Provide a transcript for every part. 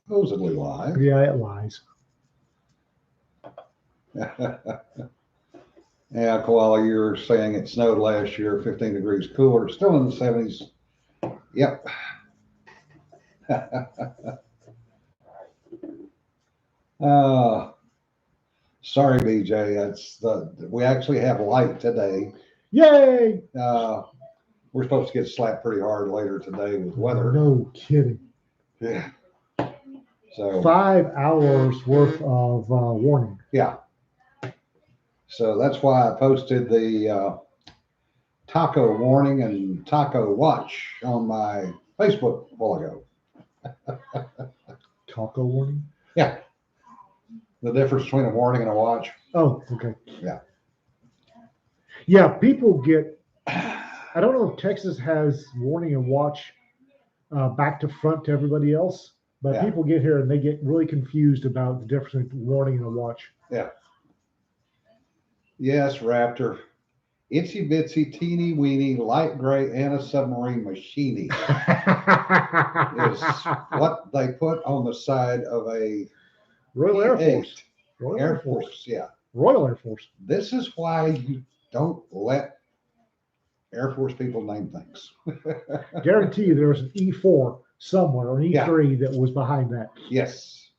supposedly live. Yeah, it lies. Yeah, Koala, you're saying it snowed last year, 15 degrees cooler, still in the 70s. Yep. uh, sorry, BJ. We actually have light today. Yay! We're supposed to get slapped pretty hard later today with weather. No kidding. Yeah. So 5 hours worth of warning. yeah. So that's why I posted the taco warning and taco watch on my Facebook a while ago. Taco warning? Yeah. The difference between a warning and a watch. Oh, okay. Yeah. Yeah, people get, I don't know if Texas has warning and watch back to front to everybody else, but Yeah. people get here and they get really confused about the difference between warning and a watch. Yeah. Yes, Raptor. Itsy bitsy, teeny weeny, light gray, and a submarine machine is what they put on the side of a Royal Air P8 Force. Royal Air Force. Yeah. Royal Air Force. This is why you don't let Air Force people name things. Guarantee you there was an E4 somewhere or an E3 that was behind that. Yes.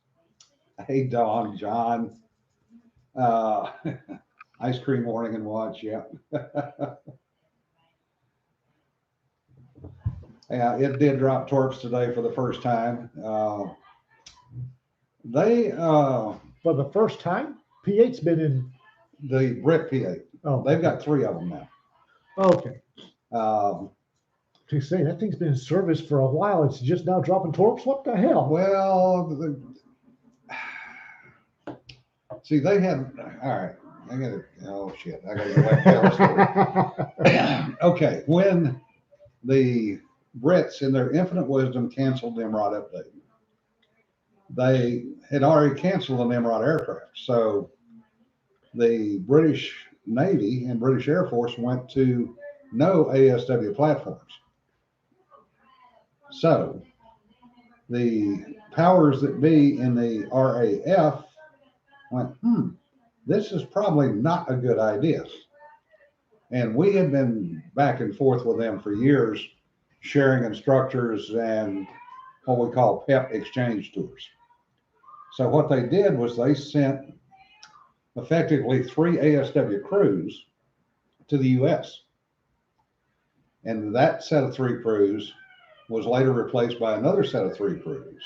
Hey, Don, John. Uh, ice cream warning and watch. Yeah. Yeah, it did drop torps today for the first time. For the first time, P8's been in. The Brit P8. Oh, They've got 3 of them now. Okay. Um, To say that thing's been in service for a while, it's just now dropping torps. What the hell? well, see, they had. All right, I got to. Oh shit, I got to go back and tell the story. Okay, when the Brits, in their infinite wisdom, canceled the Nimrod update, they had already canceled the Nimrod aircraft. So the British Navy and British Air Force went to no ASW platforms. So the powers that be in the RAF went, this is probably not a good idea. And we had been back and forth with them for years, sharing instructors and what we call PEP exchange tours. So what they did was they sent effectively 3 ASW crews to the US. And that set of 3 crews was later replaced by another set of 3 crews.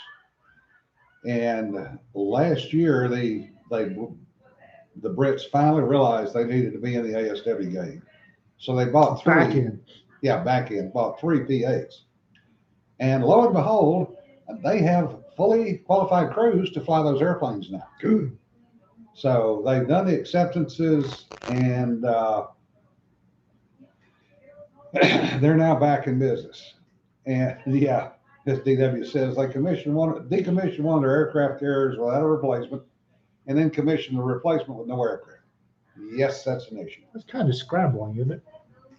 And last year, the Brits finally realized they needed to be in the ASW game. So they bought 3. Back in. Yeah, back in, bought 3 P8s. And lo and behold, they have fully qualified crews to fly those airplanes now. Good. So they've done the acceptances and they're now back in business. And yeah, as DW says, they decommissioned one of their aircraft carriers without a replacement and then commissioned the replacement with no aircraft. Yes, that's an issue. That's kind of scrambling, isn't it?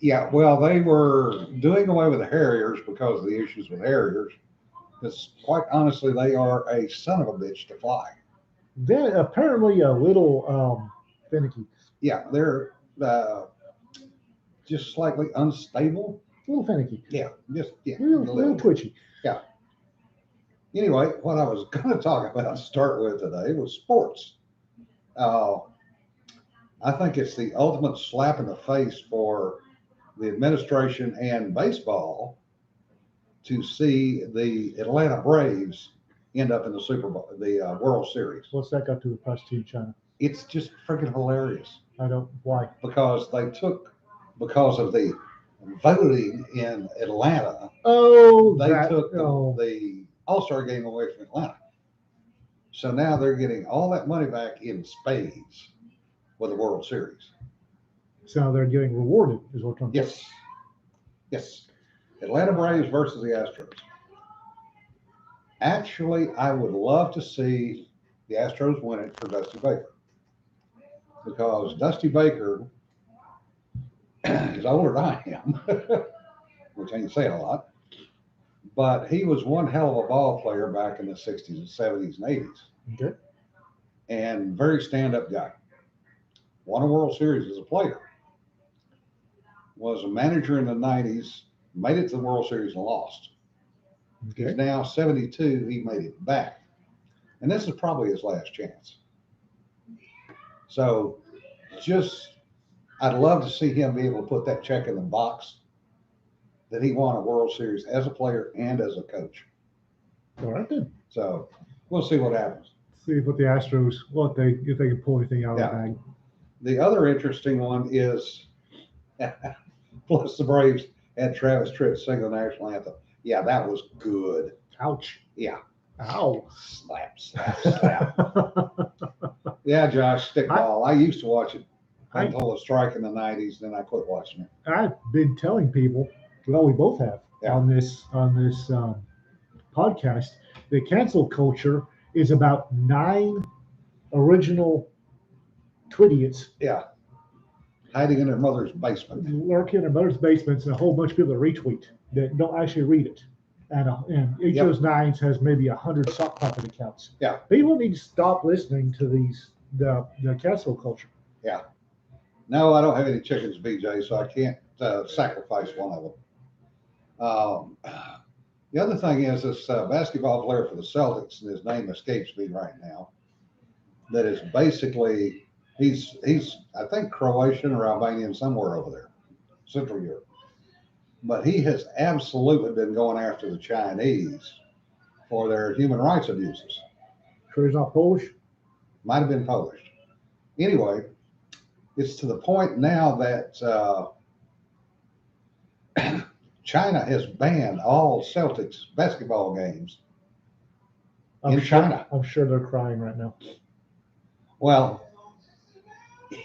Yeah, well, they were doing away with the Harriers because of the issues with Harriers. Because quite honestly, they are a son of a bitch to fly. They're apparently a little finicky. Yeah, they're just slightly unstable. A little finicky. Yeah, a little twitchy. Yeah. Anyway, what I was going to talk about to start with today was sports. I think it's the ultimate slap in the face for the administration and baseball to see the Atlanta Braves end up in the Super Bowl, the World Series. What's that got to do with prostitute in China? It's just freaking hilarious. I don't. Why? Because because of the voting in Atlanta. Oh, they took the All-Star game away from Atlanta. So now they're getting all that money back in spades with the World Series. So they're getting rewarded, is what I'm saying. Yes. Atlanta Braves versus the Astros. Actually, I would love to see the Astros win it for Dusty Baker. Because Dusty Baker is older than I am, which ain't saying a lot. But he was one hell of a ball player back in the 60s and 70s and 80s, Okay. and very stand-up guy. Won a World Series as a player. Was a manager in the 90s, made it to the World Series and lost. Okay. He's now 72, he made it back. And this is probably his last chance. So I'd love to see him be able to put that check in the box that he won a World Series as a player and as a coach. All right then. So we'll see what happens. See what the Astros, if they can pull anything out of the bag. The other interesting one is, plus the Braves had Travis Tritt sing the national anthem. Yeah, that was good. Ouch. Yeah. Ow. Slap, slap, slap. Yeah, Josh, stickball. I used to watch it until the strike in the 90s, then I quit watching it. I've been telling people, well, we both have on this podcast, the cancel culture is about 9 original twidiots. Yeah. Hiding in their mother's basement. Lurking in their mother's basements, and a whole bunch of people that retweet that don't actually read it. And each of those 9s has maybe 100 sock puppet accounts. Yeah. People need to stop listening to the cancel culture. Yeah. No, I don't have any chickens, BJ, so I can't sacrifice one of them. The other thing is this basketball player for the Celtics, and his name escapes me right now, that is basically, he's I think Croatian or Albanian, somewhere over there, Central Europe. But he has absolutely been going after the Chinese for their human rights abuses. Sure he's not Polish? Might have been Polish. Anyway, it's to the point now that China has banned all Celtics basketball games in China. I'm sure they're crying right now. Well,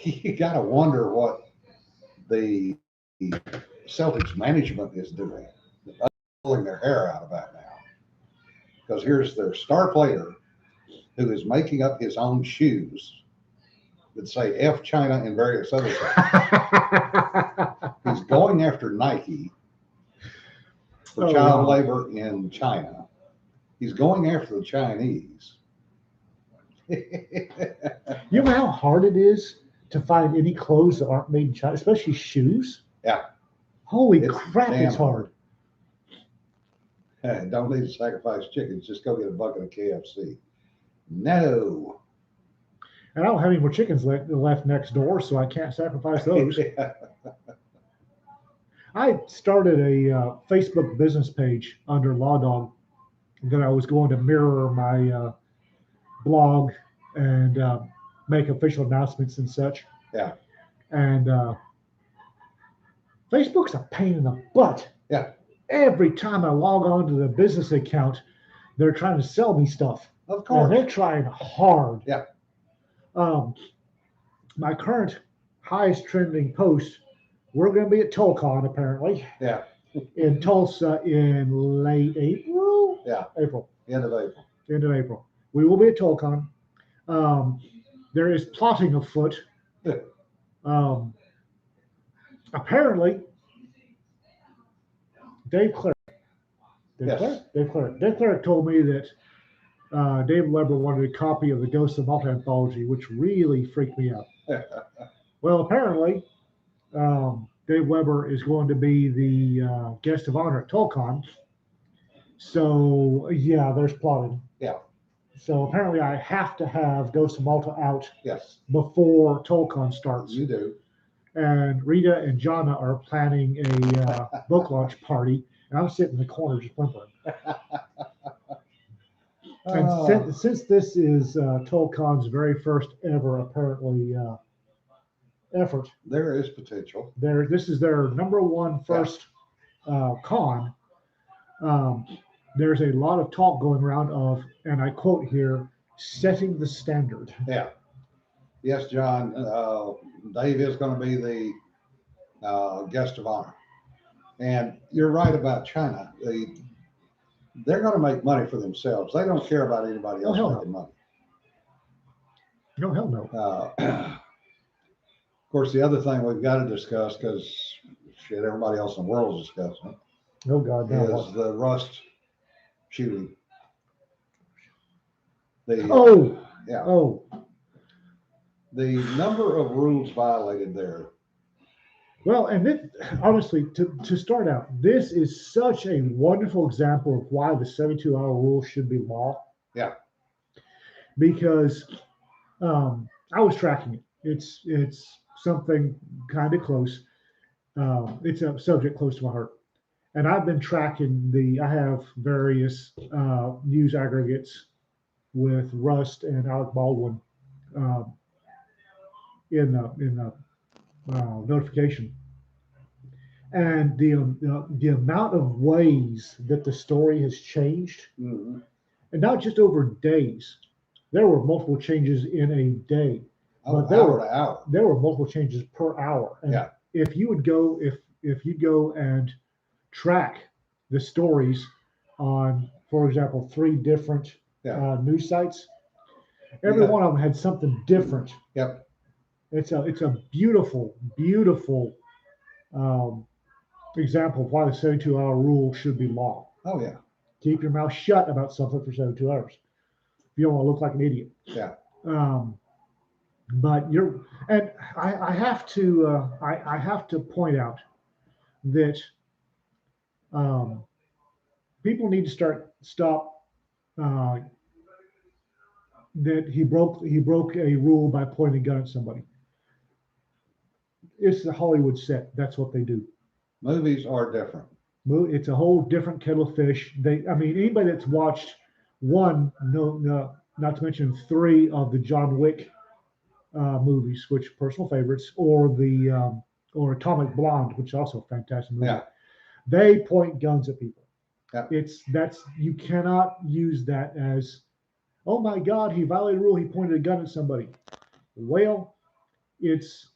you got to wonder what the Celtics management is doing. They're pulling their hair out about now. Because here's their star player who is making up his own shoes that say F China and various other things. He's going after Nike for child labor in China. He's going after the Chinese. You know how hard it is to find any clothes that aren't made in China, especially shoes? Yeah. Holy crap, it's hard. Hey, don't need to sacrifice chickens. Just go get a bucket of KFC. No. And I don't have any more chickens left next door, so I can't sacrifice those. I started a Facebook business page under Law Dog that I was going to mirror my blog and make official announcements and such. Yeah. And Facebook's a pain in the butt. Yeah. Every time I log on to the business account, they're trying to sell me stuff. Of course. And they're trying hard. Yeah. My current highest trending post, we're going to be at TollCon apparently. Yeah. In Tulsa in late April. Yeah. April. End of April. End of April. We will be at TollCon. There is plotting afoot. Apparently, Dave Clark told me that David Weber wanted a copy of the Ghost of Malta anthology, which really freaked me out. Well, apparently, Dave Weber is going to be the guest of honor at TollCon. So, yeah, there's plotting. Yeah. So apparently I have to have Ghost of Malta out before TollCon starts. You do. And Rita and Jana are planning a book launch party, and I'm sitting in the corner just whimpering. And since this is TollCon's very first ever, apparently, effort. There is potential. This is their number one first con. There's a lot of talk going around of, and I quote here, setting the standard. Yeah. Yes, John. Dave is going to be the guest of honor. And you're right about China. They're going to make money for themselves. They don't care about anybody else making money. No, hell no. Of course, the other thing we've got to discuss, because shit, everybody else in the world is discussing it, oh God, no. is the rust shooting. The yeah, the number of rules violated there. Well, and then honestly, to start out, this is such a wonderful example of why the 72-hour rule should be law. Yeah. Because I was tracking it. It's something kind of close. It's a subject close to my heart, and I've been tracking I have various news aggregates with Rust and Alec Baldwin in the notification, and the amount of ways that the story has changed, Mm-hmm. and not just over days. There were multiple changes in a day. Oh, But hour to hour. There were multiple changes per hour. And Yeah. if you would go, if you go and track the stories on, for example, 3 different news sites, every one of them had something different. Yep. It's a beautiful, beautiful example of why the 72-hour rule should be law. Oh yeah. Keep your mouth shut about something for 72 hours. If you don't want to look like an idiot. Yeah. But I have to point out that people need to stop that he broke a rule by pointing a gun at somebody. It's the Hollywood set. That's what they do. Movies are different. It's a whole different kettle of fish. Anybody that's watched not to mention 3 of the John Wick movies, which personal favorites, or Atomic Blonde, which is also a fantastic movie. Yeah. They point guns at people. Yeah. You cannot use that as, oh my God, he violated a rule. He pointed a gun at somebody. Well, it's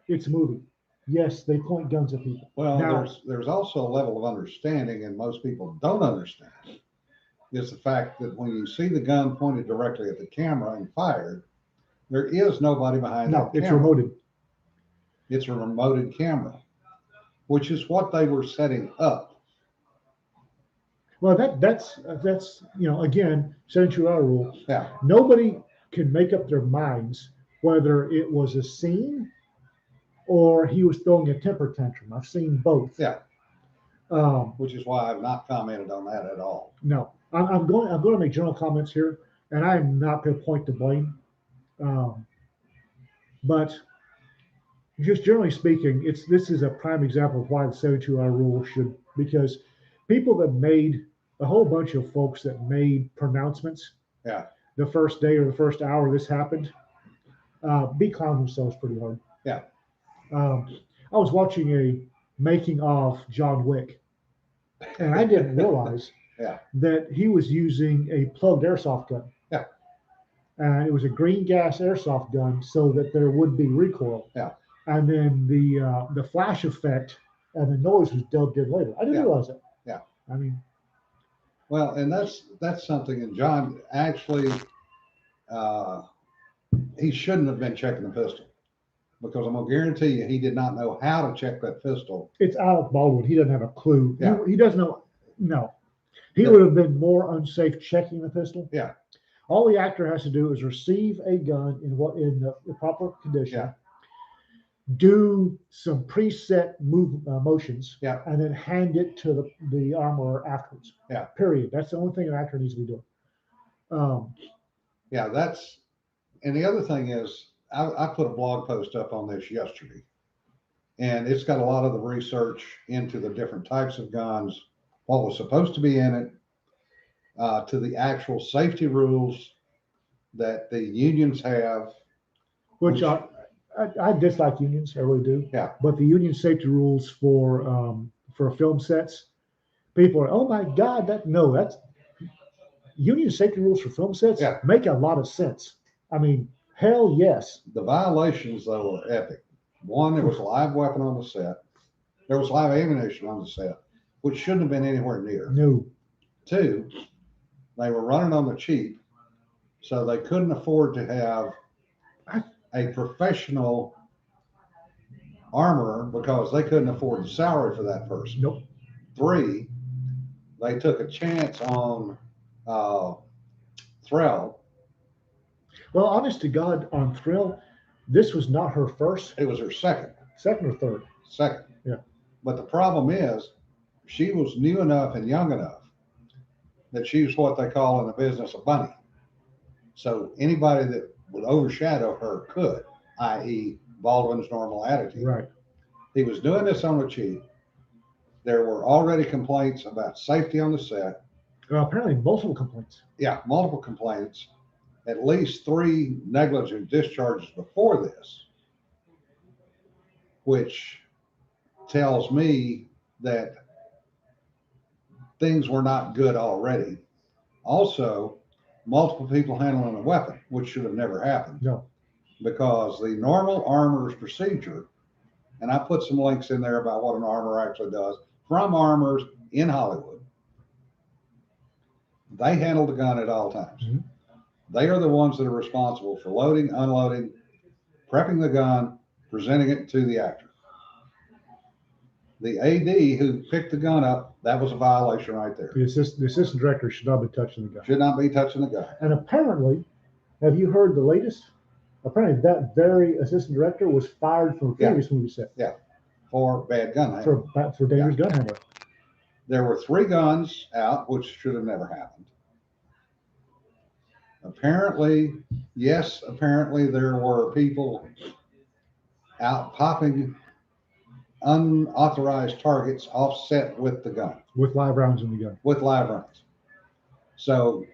a movie. Yes, they point guns at people. Well, now, there's also a level of understanding, and most people don't understand. Is the fact that when you see the gun pointed directly at the camera and fired, there is nobody behind that camera. It's remoted. It's a remoted camera, which is what they were setting up. Well, that's again, 72-hour rule. Yeah. Nobody can make up their minds whether it was a scene or he was throwing a temper tantrum. I've seen both. Yeah. Which is why I've not commented on that at all. No, I'm going to make general comments here, and I am not going to point the blame. But just generally speaking, this is a prime example of why the 72-hour rule should, because people that made a whole bunch of folks that made pronouncements. Yeah. The first day or the first hour this happened, be clown themselves pretty hard. Yeah. I was watching a making of John Wick, and I didn't realize that he was using a plugged airsoft gun. Yeah. And it was a green gas airsoft gun so that there would be recoil. Yeah. And then the flash effect and the noise was dubbed in later. I didn't realize that. Yeah. I mean. Well, and that's something. And John actually, he shouldn't have been checking the pistol, because I'm gonna guarantee you he did not know how to check that pistol. It's Alec Baldwin. He doesn't have a clue. Yeah. He doesn't know. No. He would have been more unsafe checking the pistol. Yeah. All the actor has to do is receive a gun in the proper condition. Yeah. Do some preset motions. Yeah. And then hand it to the armorer afterwards. Yeah. Period. That's the only thing an actor needs to be doing. Yeah, and the other thing is, I put a blog post up on this yesterday, and it's got a lot of the research into the different types of guns, what was supposed to be in it, to the actual safety rules that the unions have. Which I dislike unions, I really do. Yeah. But the union safety rules for film sets, people are, oh my God, that's union safety rules for film sets make a lot of sense. I mean, hell yes. The violations, though, are epic. One, there was a live weapon on the set. There was live ammunition on the set, which shouldn't have been anywhere near. No. 2, they were running on the cheap, so they couldn't afford to have a professional armorer because they couldn't afford the salary for that person. Nope. 3, they took a chance on Thrill. Well, honest to God, on Thrill, this was not her first, It was her second. second or third. Second. Yeah. But the problem is, she was new enough and young enough that she was what they call in the business a bunny. So anybody that would overshadow her could, i.e., Baldwin's normal attitude. Right. He was doing this on the cheap. There were already complaints about safety on the set. Apparently, multiple complaints. Yeah, multiple complaints. At least 3 negligent discharges before this, which tells me that things were not good already. Also, multiple people handling a weapon, which should have never happened. No. Because the normal armorer's procedure, and I put some links in there about what an armorer actually does, from armorers in Hollywood, they handle the gun at all times. Mm-hmm. They are the ones that are responsible for loading, unloading, prepping the gun, presenting it to the actor. The AD who picked the gun up, that was a violation right there. The assistant director should not be touching the gun. Should not be touching the gun. And apparently, have you heard the latest? Apparently, that very assistant director was fired from a previous movie set. Yeah, for bad gun handling. For dangerous gun handling. There were 3 guns out, which should have never happened. Apparently, there were people out popping unauthorized targets offset with the gun. With live rounds in the gun. With live rounds. So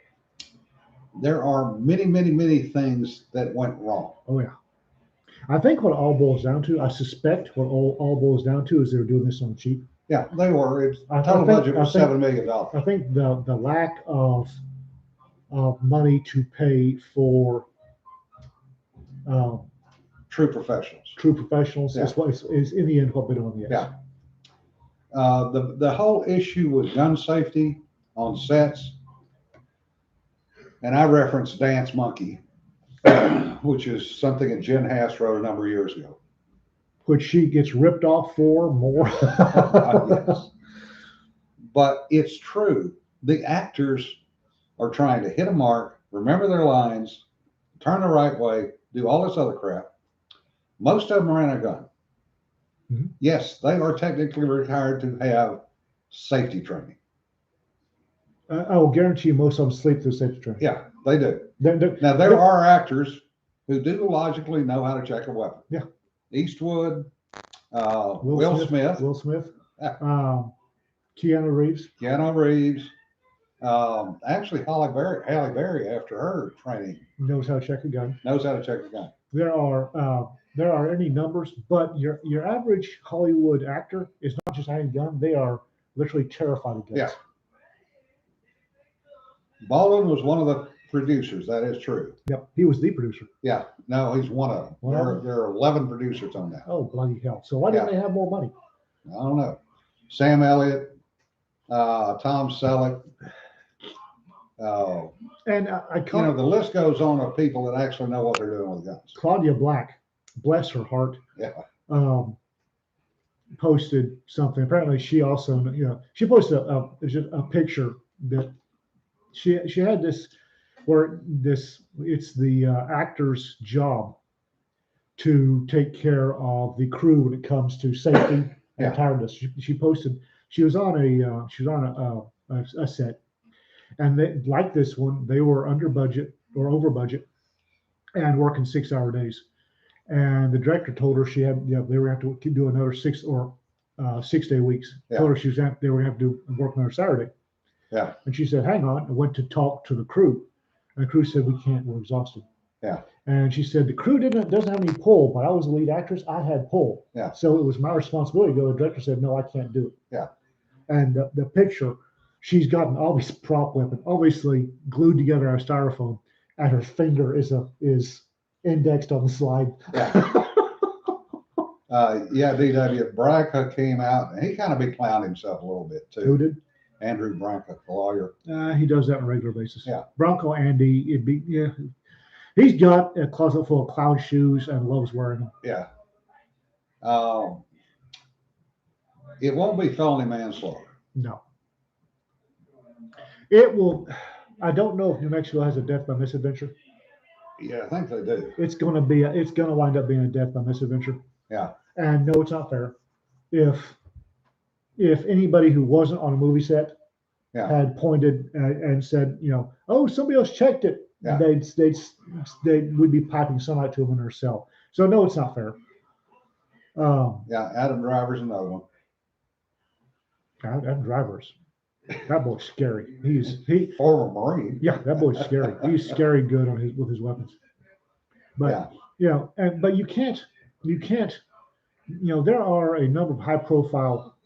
there are many, many, many things that went wrong. Oh, yeah. I think what it all boils down to, I suspect what all boils down to is they were doing this on the cheap. Yeah, they were. Its total budget was $7 million. I think the lack of money to pay for true professionals. Yeah. is what is in the end what bit on the Yeah. The whole issue with gun safety on sets, and I referenced Dance Monkey, which is something that Jen Haas wrote a number of years ago. Which she gets ripped off for more. Yes. But it's true. The actors are trying to hit a mark, remember their lines, turn the right way, do all this other crap. Most of them ran a gun. Mm-hmm. Yes, they are technically required to have safety training. I will guarantee you most of them sleep through safety training. Yeah, they do. Now, there are actors who do logically know how to check a weapon. Yeah. Eastwood, Will Smith. Yeah. Keanu Reeves. Actually, Halle Berry, after her training, knows how to check a gun. There are any numbers, but your average Hollywood actor is not just having a gun; they are literally terrified of guns. Yeah. Baldwin was one of the producers. That is true. Yep, he was the producer. Yeah, no, he's one of them. There are 11 producers on that. Oh, bloody hell! So why didn't they have more money? I don't know. Sam Elliott, Tom Selleck. And the list goes on of people that actually know what they're doing with guns. Claudia Black, bless her heart, posted something. Apparently, she also, she posted a picture that she had this where it's the actor's job to take care of the crew when it comes to safety and tiredness. She posted. She was on a set. And they, like this one, they were under budget or over budget and working 6-hour days. And the director told her they were going to have to do another 6-day weeks. Yeah. Told her they were going to have to do work another Saturday. Yeah. And she said, hang on. I went to talk to the crew. And the crew said, we can't, we're exhausted. Yeah. And she said, the crew doesn't have any pull, but I was the lead actress. I had pull. Yeah. So it was my responsibility to go. The director said, no, I can't do it. Yeah. And the picture, she's got an obvious prop weapon, obviously glued together out of styrofoam, and her finger is indexed on the slide. Yeah. DW Branca came out, and he kind of beclowned himself a little bit too. Who did? Andrew Branca, the lawyer. He does that on a regular basis. Yeah. Bronco Andy, he's got a closet full of clown shoes and loves wearing them. Yeah. It won't be felony manslaughter. No. It will. I don't know if New Mexico has a death by misadventure. Yeah, I think they do. It's going to be. It's going to wind up being a death by misadventure. Yeah. And no, it's not fair. If anybody who wasn't on a movie set Yeah. had pointed and said, oh, somebody else checked it, Yeah. we'd be piping sunlight to them in their cell. So no, it's not fair. Yeah, Adam Driver's another one. Adam Driver's. That boy's scary. Former Marine. Yeah, that boy's scary. He's scary good with his weapons. But but you can't. There are a number of high profile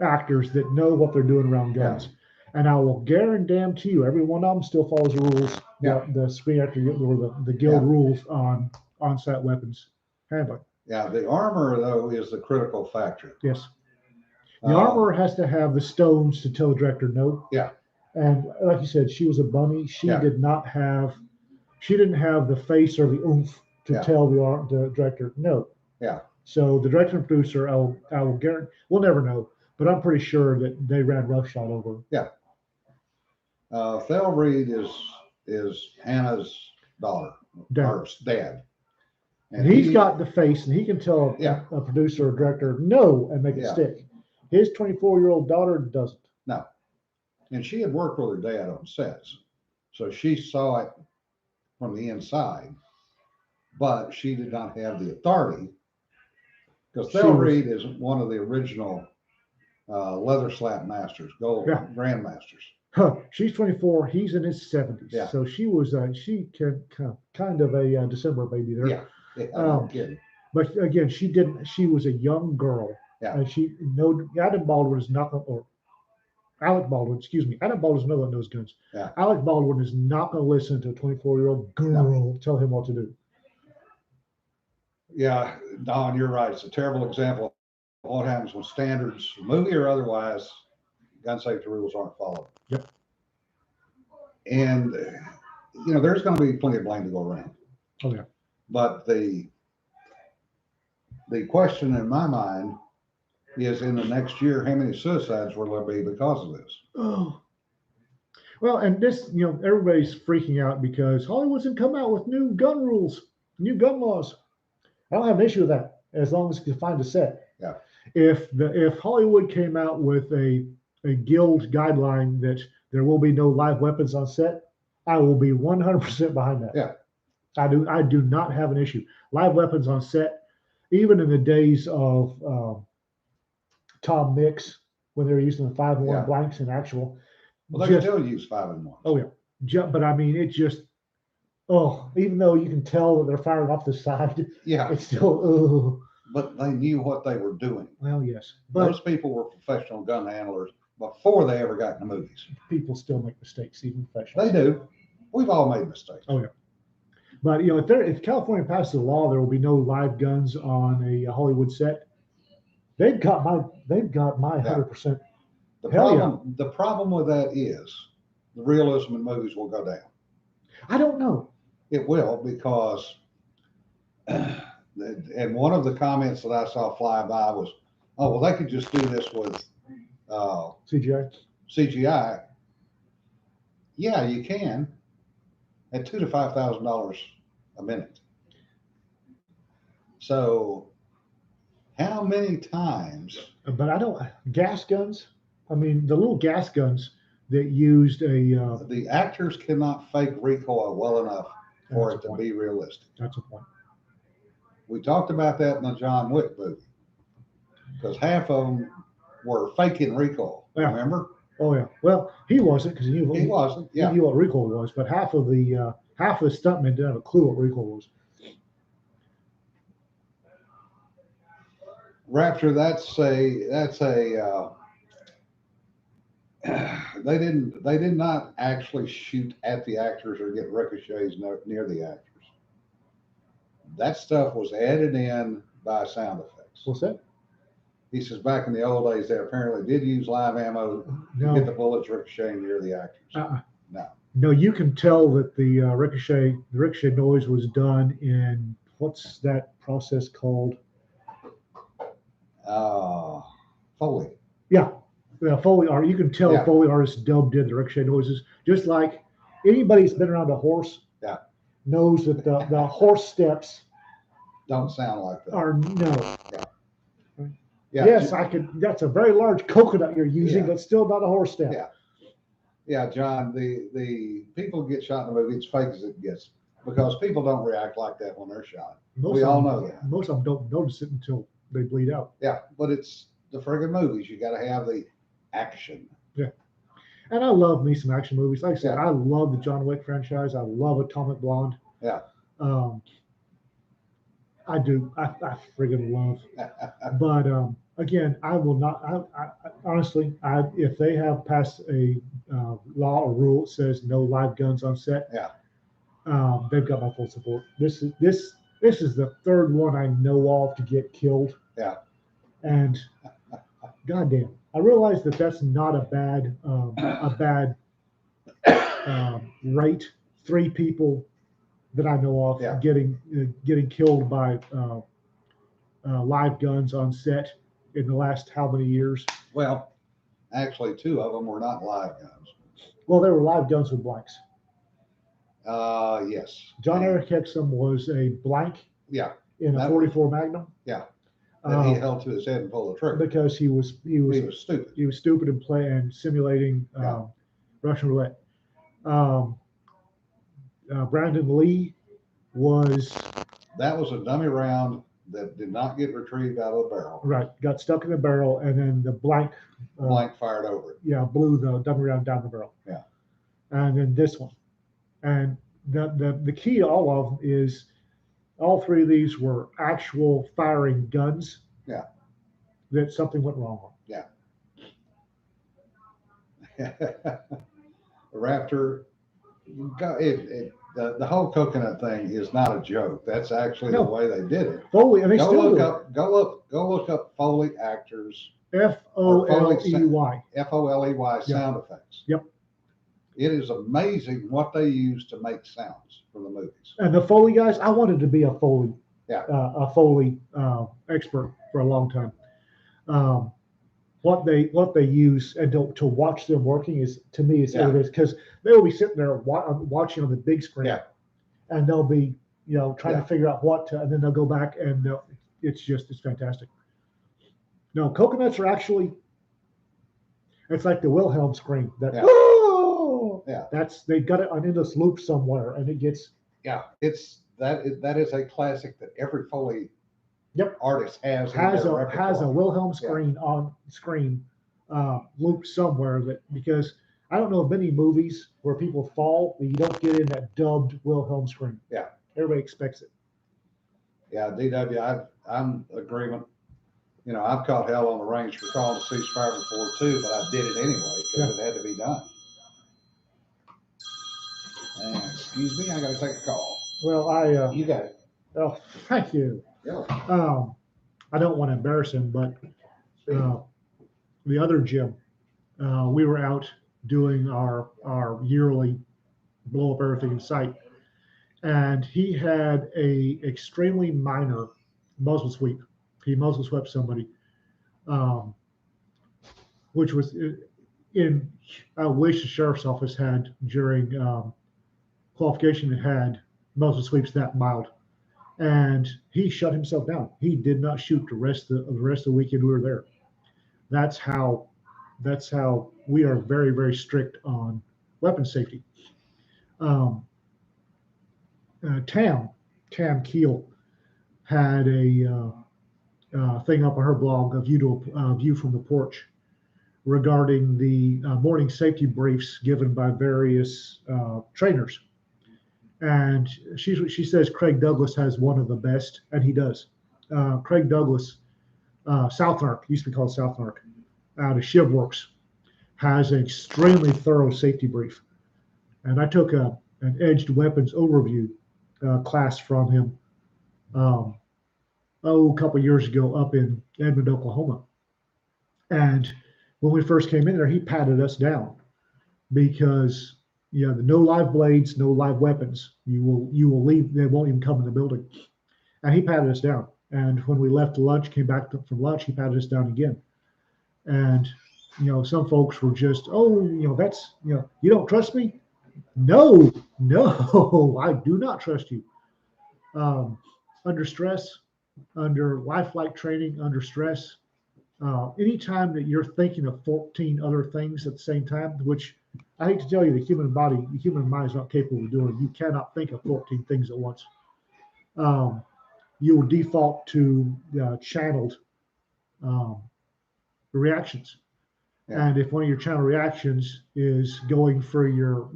actors that know what they're doing around guns. Yeah. And I will guarantee you, every one of them still follows the rules. Yeah. The screen actor or the guild rules on on-set weapons handling. Yeah, the armor though is the critical factor. Yes. The armor has to have the stones to tell the director no. Yeah. And like you said, she was a bunny. She didn't have the face or the oomph to tell the director no. Yeah. So the director and producer, I will guarantee, we'll never know, but I'm pretty sure that they ran roughshod over. Yeah. Thel Reed is Hannah's daughter, or dad. And he's got the face, and he can tell a producer or director no and make it stick. His 24-year-old daughter doesn't. No. And she had worked with her dad on sets. So she saw it from the inside, but she did not have the authority because Thel Reed is one of the original leather slap masters, gold grandmasters. Huh. She's 24. He's in his 70s. Yeah. So she was kind of a December baby there. Yeah. No kidding. But again, she was a young girl. Yeah. And Adam Baldwin is not, or Alec Baldwin, excuse me. Adam Baldwin's another one of those guns. Yeah. Alec Baldwin is not going to listen to a 24-year-old girl tell him what to do. Yeah, Don, you're right. It's a terrible example of what happens when standards, movie or otherwise, gun safety rules aren't followed. Yep. And, there's going to be plenty of blame to go around. Oh, yeah. But the question in my mind is in the next year, how many suicides will there be because of this? Oh. Well, and this, everybody's freaking out because Hollywood's going to come out with new gun rules, new gun laws. I don't have an issue with that as long as you can find a set. Yeah. If Hollywood came out with a guild guideline that there will be no live weapons on set, I will be 100% behind that. Yeah. I do not have an issue. Live weapons on set, even in the days of Tom Mix, when they were using the 5-in-1 blanks in actual. Well, they still use 5-in-1. Oh, yeah. But I mean, it just, even though you can tell that they're firing off the side, it's still, But they knew what they were doing. Well, yes. But those people were professional gun handlers before they ever got in the movies. People still make mistakes, even professionals. They do. We've all made mistakes. Oh, yeah. But, if California passes a law, there will be no live guns on a Hollywood set. They've got my 100%. The problem with that is the realism in movies will go down. I don't know. It will, because, and one of the comments that I saw fly by was, oh, well, they could just do this with CGI. Yeah, you can, at $2,000 to $5,000 a minute. So, how many times? But gas guns. I mean, the little gas guns that used the actors cannot fake recoil well enough for it to be realistic. That's a point. We talked about that in the John Wick movie, because half of them were faking recoil. Yeah. Remember? Oh yeah. Well, he wasn't, because he wasn't. Yeah. He knew what recoil was, but half of the stuntmen didn't have a clue what recoil was. Rapture, they did not actually shoot at the actors or get ricochets near the actors. That stuff was added in by sound effects. What's that? He says back in the old days, they apparently did use live ammo to get the bullets ricocheting near the actors. No, you can tell that the ricochet noise was done in, what's that process called? Foley. Yeah. Foley art. You can tell Yeah. Foley artists dubbed in the ricochet noises, just like anybody that's been around a horse Yeah. knows that the horse steps Don't sound like that. are no. Yeah. Yes, I could. That's a very large coconut you're using, Yeah. but still not a horse step. Yeah. Yeah, John, the people get shot in the movie, it's fake as it gets because people don't react like that when they're shot. We all know that. Most of them don't notice it until they bleed out. Yeah, but it's the friggin' movies. You got to have the action. And I love me some action movies. Like I said, Yeah. I love the John Wick franchise. I love Atomic Blonde. Yeah. I do. I friggin' love. But again, I will not. I honestly, if they have passed a law or rule that says no live guns on set, Yeah. They've got my full support. This is the third one I know of to get killed. Yeah. And goddamn, I realize that that's not a bad rate. 3 people that I know of Yeah. getting killed by live guns on set in the last how many years? Well, actually, 2 of them were not live guns. Well, they were live guns with blanks. Yes. John Eric Hexum was a blank Yeah. in a That 44 Magnum. Yeah. That he held to his head and pulled the trigger. Because he was He was stupid. He was stupid and simulating Yeah. Russian roulette. Brandon Lee was That was a dummy round that did not get retrieved out of the barrel. got stuck in the barrel, and then the blank Blank fired over it. blew the dummy round down the barrel. Yeah. And then this one, and the key to all of them is all 3 of these were actual firing guns. Yeah. That something went wrong on. Yeah. The Raptor, the whole coconut thing is not a joke. That's actually No. the way they did it. Foley, and they Go still look do up. Go look up Foley actors. FOLEY. FOLEY sound effects. Yep. It is amazing what they use to make sounds for the movies. And the Foley guys, I wanted to be a Foley, Yeah. a Foley expert for a long time. What they use and to watch them working is, to me, is Yeah. because they will be sitting there watching on the big screen, Yeah. and they'll be trying Yeah. to figure out what to, and then they'll go back and it's fantastic. No, coconuts are actually, it's like the Wilhelm scream that Yeah. oh, Yeah. they got it in this loop somewhere, and it gets. Yeah, that is a classic that every Foley Yep. artist has has in their a repertoire. Wilhelm scream loop somewhere, that because I don't know of many movies where people fall that you don't get in that dubbed Wilhelm scream. Yeah. Everybody expects it. Yeah, DW, I'm agreement. I've caught hell on the range for calling the ceasefire before too, but I did it anyway because it had to be done. Excuse me, I got to take a call. Well, You got it. oh, thank you. Yeah. I don't want to embarrass him, but the other Jim, we were out doing our yearly blow up everything in sight, and he had a extremely minor muzzle sweep. He muzzle swept somebody, which was I wish the sheriff's office had during qualification had muzzle sweeps that mild. And he shut himself down. He did not shoot the rest of the weekend we were there. That's how we are very, very strict on weapon safety. Tam Keel had a thing up on her blog, a view from the porch, regarding the morning safety briefs given by various trainers. And she says Craig Douglas has one of the best, and he does. Craig Douglas, Southnark, used to be called Southnark, out of Shivworks, has an extremely thorough safety brief. And I took an edged weapons overview class from him a couple of years ago up in Edmond, Oklahoma. And when we first came in there, he patted us down because the no live blades, no live weapons. You will leave. They won't even come in the building. And he patted us down. And when we left to lunch, came back from lunch, he patted us down again. And some folks were just, oh, that's, you don't trust me? No, no, I do not trust you. Under stress, under lifelike training, under stress, anytime that you're thinking of 14 other things at the same time, which I hate to tell you, the human mind is not capable of doing. You cannot think of 14 things at once. You will default to channeled reactions. Yeah. And if one of your channel reactions is going for your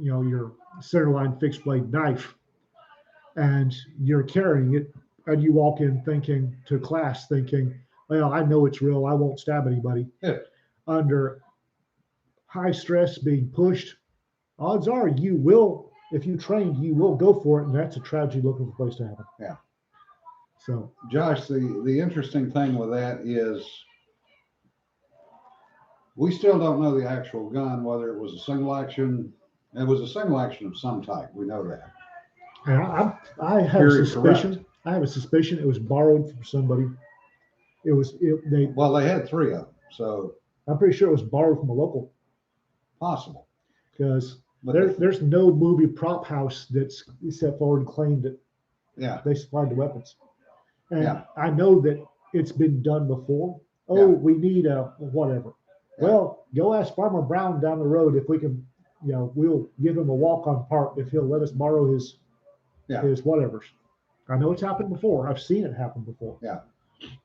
centerline fixed blade knife, and you're carrying it, and you walk in to class thinking, well, I know it's real, I won't stab anybody. Yeah. Under high stress, being pushed, odds are you will, if you train, you will go for it, and that's a tragedy looking for a place to happen. Yeah. So, Josh, the interesting thing with that is we still don't know the actual gun, whether it was a single action. It was a single action of some type. We know that. and I have a suspicion. Correct. I have a suspicion it was borrowed from somebody. Well, they had 3 of them, so I'm pretty sure it was borrowed from a local. Possible. Because there's no movie prop house that's stepped forward and claimed that they supplied the weapons. And I know that it's been done before. Oh, we need a whatever. Yeah. Well, go ask Farmer Brown down the road if we can, we'll give him a walk-on part if he'll let us borrow his whatevers. I know it's happened before. I've seen it happen before. Yeah.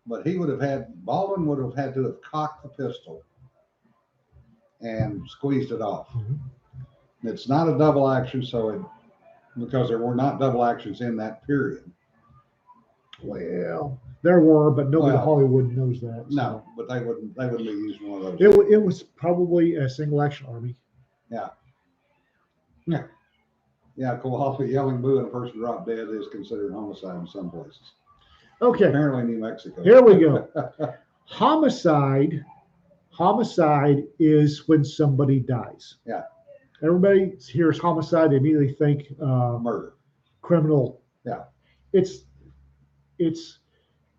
But Baldwin would have had to have cocked the pistol and squeezed it off. Mm-hmm. It's not a double action, because there were not double actions in that period. Well, there were, but nobody in Hollywood knows that. So. No, but they wouldn't be using one of those. It was probably a single action army. Yeah. Yeah. Yeah, Kowalski yelling boo and a person dropped dead is considered homicide in some places. Okay. Apparently New Mexico. Here we go. Homicide is when somebody dies. Yeah. Everybody hears homicide, they immediately think murder. Criminal. Yeah. It's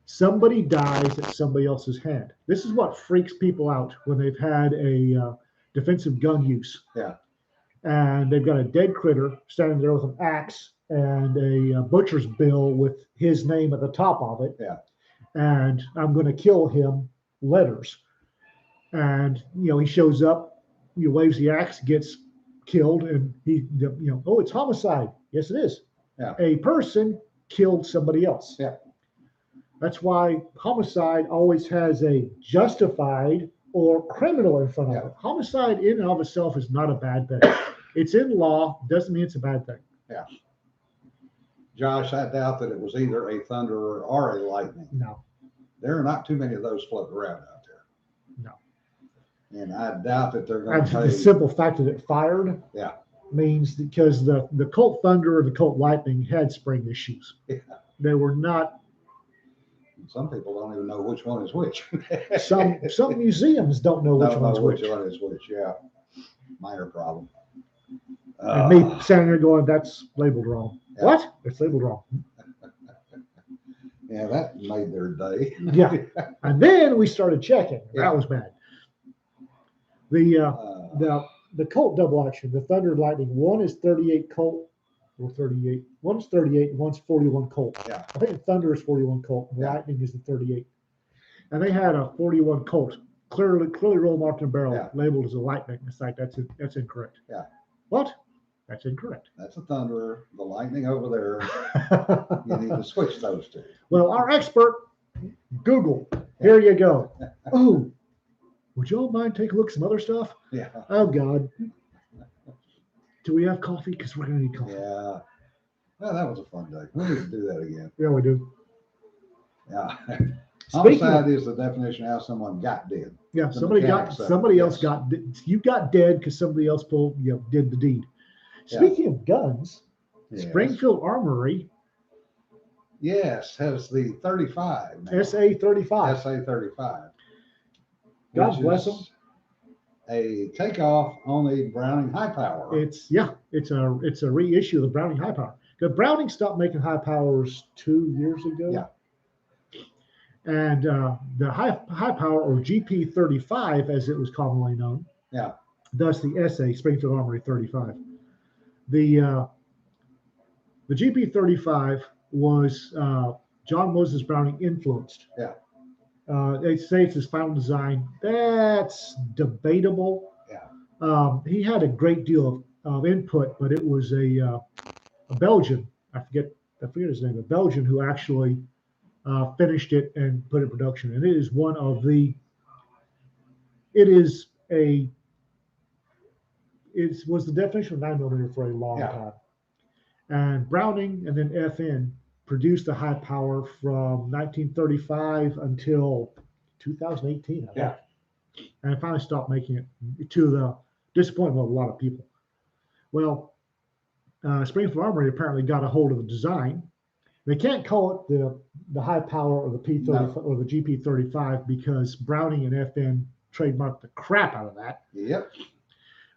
somebody dies at somebody else's hand. This is what freaks people out when they've had a defensive gun use. Yeah. And they've got a dead critter standing there with an axe and a butcher's bill with his name at the top of it. Yeah. And I'm going to kill him, letters. And, he shows up, he waves the axe, gets killed, and oh, it's homicide. Yes, it is. Yeah. A person killed somebody else. Yeah. That's why homicide always has a justified or criminal in front of it. Homicide in and of itself is not a bad thing. It's in law, doesn't mean it's a bad thing. Yeah. Josh, I doubt that it was either a thunderer or a lightning. No. There are not too many of those floating around out there. No. And I doubt that they're going to The simple fact that it fired means because the Colt Thunder and the Colt Lightning had spring issues. Yeah. They were not. Some people don't even know which one is which. some museums don't know which one's which. Which one is which, yeah. Minor problem. And me standing there going, that's labeled wrong. Yeah. What? It's labeled wrong. Yeah, that made their day. Yeah. And then we started checking. That was bad. The Colt double action, the Thunder and Lightning, one is 38 Colt or 38. One's 38, one's 41 Colt. Yeah. I think the Thunder is 41 Colt, and Lightning is the 38. And they had a 41 Colt, clearly roll marked in barrel, labeled as a Lightning. It's like, that's incorrect. Yeah. What? That's incorrect. That's a Thunderer. The Lightning over there. You need to switch those two. Well, our expert, Google. Here you go. Oh, would you all mind taking a look at some other stuff? Yeah. Oh, God. Do we have coffee? Because we're going to need coffee. Yeah. Well, that was a fun day. We need to do that again. Yeah, we do. Yeah. Homicide is the definition of how someone got dead. Yeah, somebody else got, you got dead because somebody else did the deed. Speaking of guns, Springfield Armory. Yes, has the 35. Now. SA-35. SA-35. God bless them. A takeoff on the Browning High Power. It's a reissue of the Browning High Power. The Browning stopped making high powers 2 years ago. Yeah. And the high power, or GP35 as it was commonly known, Yeah. thus the SA, Springfield Armory 35. The GP35 was John Moses Browning influenced. Yeah. They say it's his final design. That's debatable. Yeah. He had a great deal of input, but it was a Belgian, I forget his name, a Belgian who actually finished it and put it in production. And it is one of the, it was the definition of 9mm for a long time. And Browning and then FN produced the high power from 1935 until 2018, I think. Yeah. And I finally stopped making it, to the disappointment of a lot of people. Well, Springfield Armory apparently got a hold of the design. They can't call it the high power or the P30 or the GP35 because Browning and FN trademarked the crap out of that. Yep.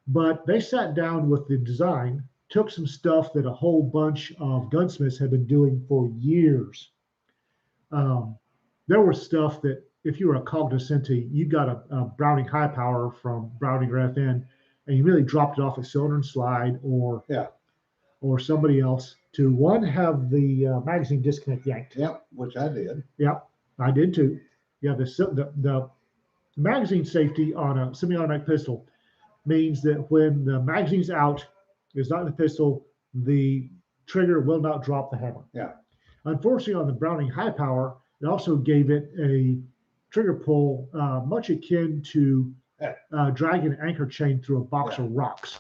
But they sat down with the design, took some stuff that a whole bunch of gunsmiths had been doing for years. There was stuff that if you were a cognoscenti, you got a Browning high power from Browning or FN, and you really dropped it off a cylinder and slide or somebody else to one, have the magazine disconnect yanked. Yep, which I did. Yep, I did too. Yeah, the magazine safety on a semi-automatic pistol means that when the magazine's out, it's not in the pistol, the trigger will not drop the hammer. Yeah. Unfortunately, on the Browning high power, it also gave it a trigger pull much akin to dragging an anchor chain through a box of rocks.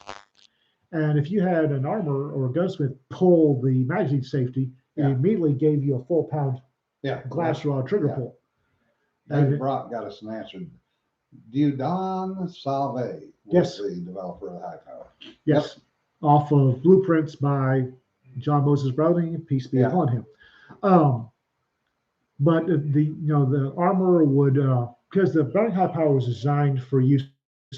And if you had an armor or a gunsmith pull the magazine safety, it immediately gave you a 4-pound glass rod trigger pull. David Brock got us an answer. Dieudonne Salve was the developer of the high power. Yes, off of blueprints by John Moses Browning, peace be upon him. But the armor would, because the Browning high power was designed for use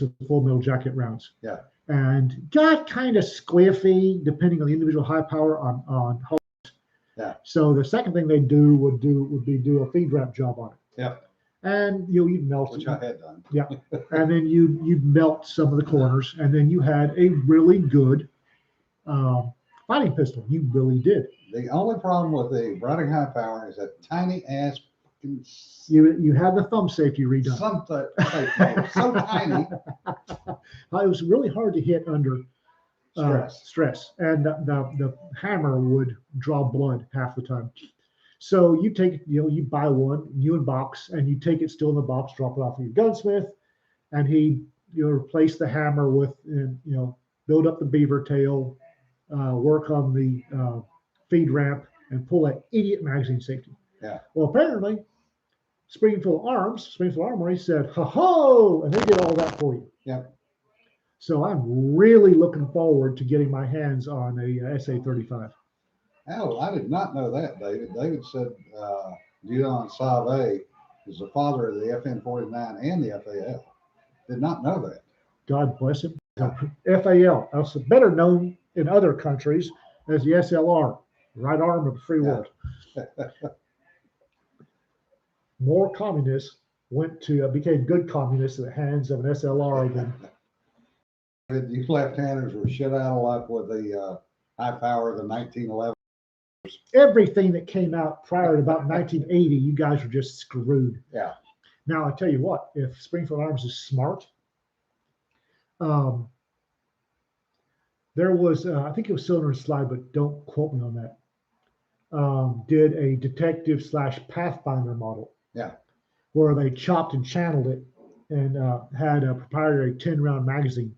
of full metal jacket rounds. Yeah. And got kind of squiffy depending on the individual high power on holsters. Yeah. So the second thing they would be do a feed ramp job on it. Yeah. And you'd melt which I had done. Yeah. And then you'd melt some of the corners, and then you had a really good fighting pistol. You really did. The only problem with the Browning high power is that tiny ass fucking. You had the thumb safety redone. Something so tiny. It was really hard to hit under stress, and the hammer would draw blood half the time. So you take, you buy one, new in box, and you take it still in the box, drop it off to your gunsmith, and he replace the hammer with, build up the beaver tail, work on the feed ramp, and pull that idiot magazine safety. Yeah. Well, apparently, Springfield Armory said, "Ho-ho!" and they did all that for you. Yeah. So I'm really looking forward to getting my hands on a SA-35. Oh, I did not know that, David. David said Dieudonne Salve is the father of the FN-49 and the FAL. Did not know that. God bless him. FAL, also better known in other countries as the SLR, right arm of the free world. More communists became good communists at the hands of an SLR than. You left-handers were shit out of luck with the high power of the 1911. Everything that came out prior to about 1980, you guys were just screwed. Yeah. Now, I tell you what, if Springfield Arms is smart, there was, I think it was Cylinder and Slide, but don't quote me on that, did a detective / Pathfinder model. Yeah. Where they chopped and channeled it and had a proprietary 10-round magazine.